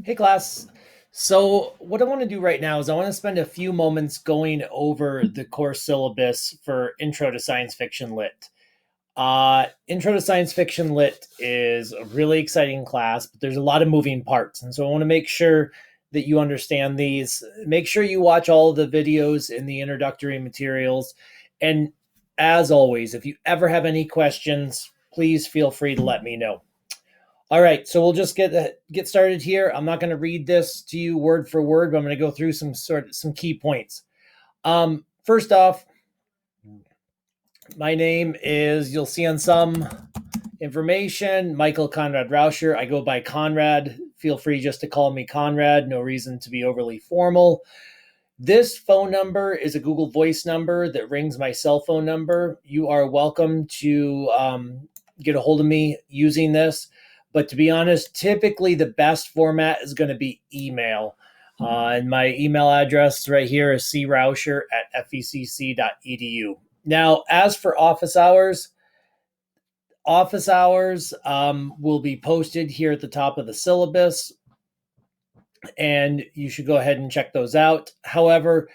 Hey class. So what I want to do right now is I want to spend a few moments going over the course syllabus for Intro to Science Fiction Lit. Intro to Science Fiction Lit is a really exciting class, but there's a lot of moving parts. And so I want to make sure that you understand these. Make sure you watch all of the videos in the introductory materials. And as always, if you ever have any questions, please feel free to let me know. All right, so we'll just get started here. I'm not going to read this to you word for word, but I'm going to go through some key points. First off, my name is, you'll see on some information, Michael Conrad Rauscher. I go by Conrad. Feel free just to call me Conrad. No reason to be overly formal. This phone number is a Google Voice number that rings my cell phone number. You are welcome to get a hold of me using this. But to be honest, typically the best format is going to be email. And my email address right here is crauscher@fecc.edu. Now, as for office hours will be posted here at the top of the syllabus, and you should go ahead and check those out. However,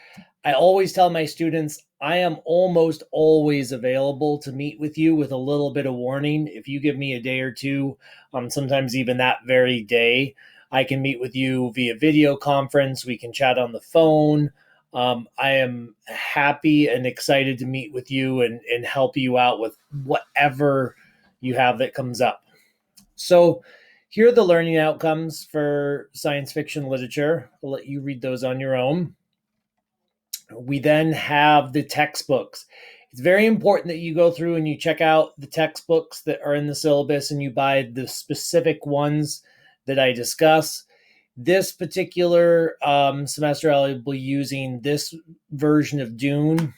I always tell my students I am almost always available to meet with you with a little bit of warning. If you give me a day or two, sometimes even that very day, I can meet with you via video conference. We can chat on the phone. I am happy and excited to meet with you and help you out with whatever you have that comes up. So, here are the learning outcomes for science fiction literature. I'll let you read those on your own. We then have the textbooks. It's very important that you go through and you check out the textbooks that are in the syllabus and you buy the specific ones that I discuss. This particular semester, I'll be using this version of Dune.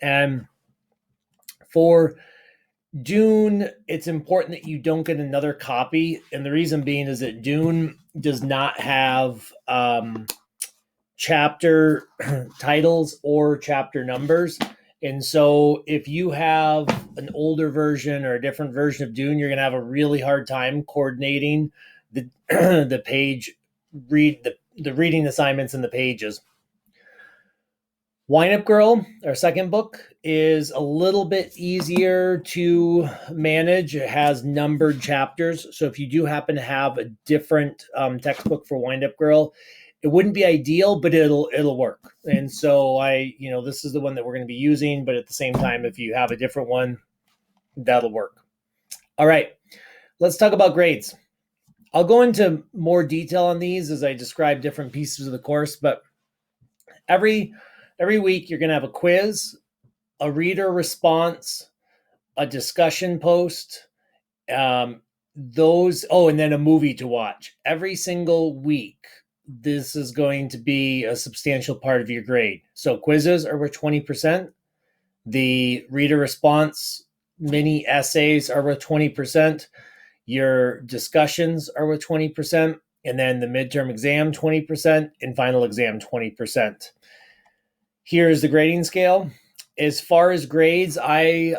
And for Dune, it's important that you don't get another copy. And the reason being is that Dune does not have chapter titles or chapter numbers. And so if you have an older version or a different version of Dune, you're going to have a really hard time coordinating the the page the reading assignments and the pages. Wind Up Girl, our second book, is a little bit easier to manage. It has numbered chapters. So if you do happen to have a different textbook for Wind Up Girl, it wouldn't be ideal, but it'll work. And so this is the one that we're going to be using, but at the same time, if you have a different one, that'll work. All right, let's talk about grades. I'll go into more detail on these as I describe different pieces of the course, but every week you're going to have a quiz, a reader response, a discussion post, and then a movie to watch. Every single week, this is going to be a substantial part of your grade. So quizzes are worth 20%. The reader response mini essays are worth 20%. Your discussions are worth 20%. And then the midterm exam, 20%, and final exam, 20%. Here's the grading scale. As far as grades, I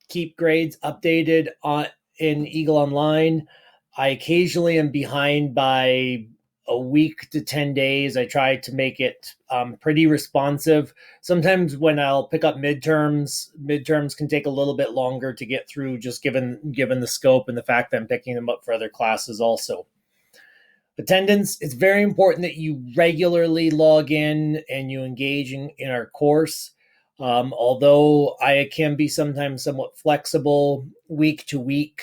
keep grades updated in Eagle Online. I occasionally am behind by a week to 10 days. I try to make it pretty responsive. Sometimes when I'll pick up midterms can take a little bit longer to get through, just given the scope and the fact that I'm picking them up for other classes also. Attendance, it's very important that you regularly log in and you engage in our course. Although I can be sometimes somewhat flexible week to week,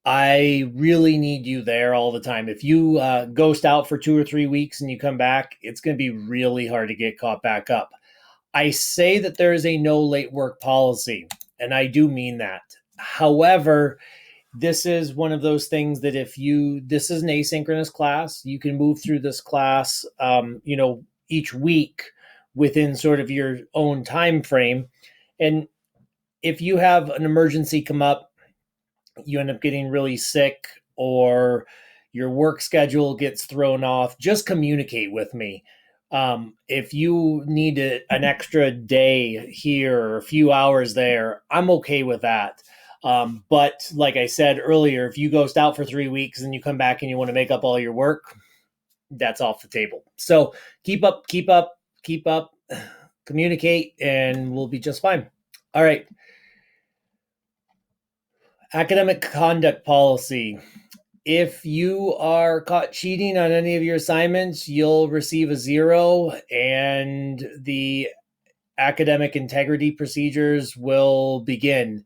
I really need you there all the time. If you ghost out for 2 or 3 weeks and you come back, it's going to be really hard to get caught back up. I say that there is a no late work policy, and I do mean that. However, this is one of those things that this is an asynchronous class. You can move through this class, each week within sort of your own time frame. And if you have an emergency come up, you end up getting really sick, or your work schedule gets thrown off, just communicate with me. If you need an extra day here or a few hours there, I'm okay with that. But like I said earlier, if you ghost out for 3 weeks and you come back and you want to make up all your work, that's off the table. So keep up, communicate, and we'll be just fine. All right. Academic conduct policy. If you are caught cheating on any of your assignments, you'll receive a 0, and the academic integrity procedures will begin.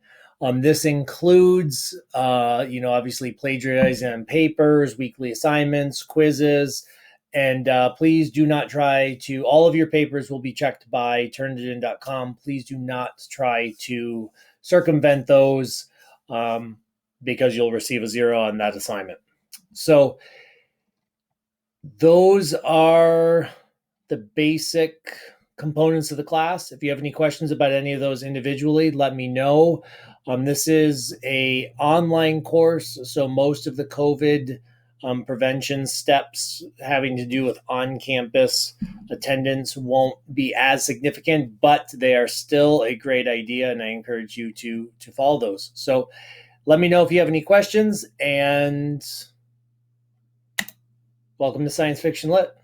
This includes, obviously plagiarizing on papers, weekly assignments, quizzes, and please do not try to, all of your papers will be checked by turnitin.com. Please do not try to circumvent those, because you'll receive a 0 on that assignment. So those are the basic components of the class. If you have any questions about any of those individually, let me know. This is a online course, so most of the COVID prevention steps having to do with on-campus attendance won't be as significant, but they are still a great idea, and I encourage you to follow those. So let me know if you have any questions, and welcome to Science Fiction Lit.